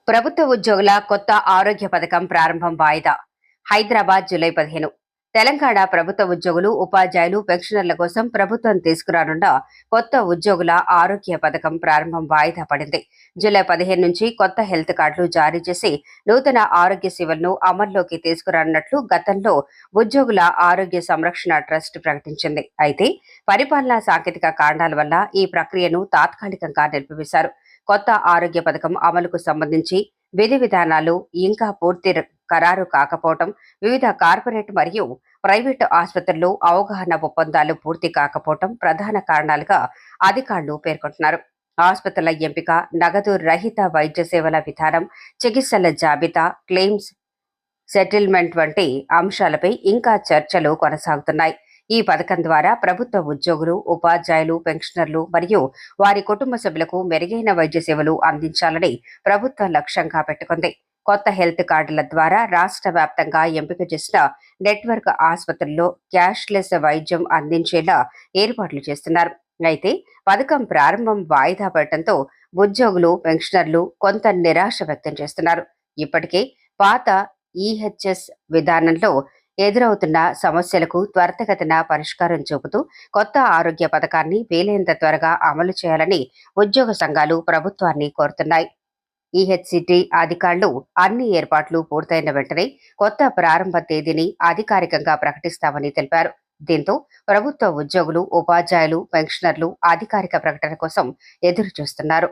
ప్రభుత్వ ఉద్యోగుల కొత్త ఆరోగ్య పథకం ప్రారంభం వాయిదా. హైదరాబాద్ జూలై 15. తెలంగాణ ప్రభుత్వ ఉద్యోగులు, ఉపాధ్యాయులు, పెన్షనర్ల కోసం ప్రభుత్వం తీసుకురానున్న కొత్త ఉద్యోగుల ఆరోగ్య పథకం ప్రారంభం వాయిదా పడింది. జూలై 15 నుంచి కొత్త హెల్త్ కార్డులు జారీ చేసి నూతన ఆరోగ్య సేవలను అమల్లోకి తీసుకురానున్నట్లు గతంలో ఉద్యోగుల ఆరోగ్య సంరక్షణ ట్రస్ట్ ప్రకటించింది. అయితే పరిపాలనా సాంకేతిక కారణాల వల్ల ఈ ప్రక్రియను తాత్కాలికంగా నిలిపివేశారు. కొత్త ఆరోగ్య పథకం అమలుకు సంబంధించి విధి విధానాలు ఇంకా పూర్తి ఖరారు కాకపోవడం, వివిధ కార్పొరేట్ మరియు ప్రైవేటు ఆసుపత్రుల్లో అవగాహన ఒప్పందాలు పూర్తి కాకపోవడం ప్రధాన కారణాలుగా అధికారులు పేర్కొంటున్నారు. ఆసుపత్రుల ఎంపిక, నగదు రహిత వైద్య సేవల విధానం, చికిత్సల జాబితా, క్లెయిమ్స్ సెటిల్మెంట్ వంటి అంశాలపై ఇంకా చర్చలు కొనసాగుతున్నాయి. ఈ పథకం ద్వారా ప్రభుత్వ ఉద్యోగులు, ఉపాధ్యాయులు, పెన్షనర్లు మరియు వారి కుటుంబ సభ్యులకు మెరుగైన వైద్య సేవలు అందించాలని ప్రభుత్వం లక్ష్యంగా పెట్టుకుంది. కొత్త హెల్త్ కార్డుల ద్వారా రాష్ట్ర వ్యాప్తంగా ఎంపిక చేసిన నెట్వర్క్ ఆసుపత్రుల్లో క్యాష్లెస్ వైద్యం అందించేలా ఏర్పాట్లు చేస్తున్నారు. అయితే పథకం ప్రారంభం వాయిదా పడటంతో ఉద్యోగులు, పెన్షనర్లు కొంత నిరాశ వ్యక్తం చేస్తున్నారు. ఇప్పటికే పాత ఈహెచ్ఎస్ విధానంలో ఎదురవుతున్న సమస్యలకు త్వరితగతిన పరిష్కారం చూపుతూ కొత్త ఆరోగ్య పథకాన్ని వీలైనంత త్వరగా అమలు చేయాలని ఉద్యోగ సంఘాలు ప్రభుత్వాన్ని కోరుతున్నాయి. ఈహెచ్సిటీ అధికారులు అన్ని ఏర్పాట్లు పూర్తయిన వెంటనే కొత్త ప్రారంభ తేదీని అధికారికంగా ప్రకటిస్తామని తెలిపారు. దీంతో ప్రభుత్వ ఉద్యోగులు, ఉపాధ్యాయులు, పెన్షనర్లు అధికారిక ప్రకటన కోసం ఎదురు చూస్తున్నారు.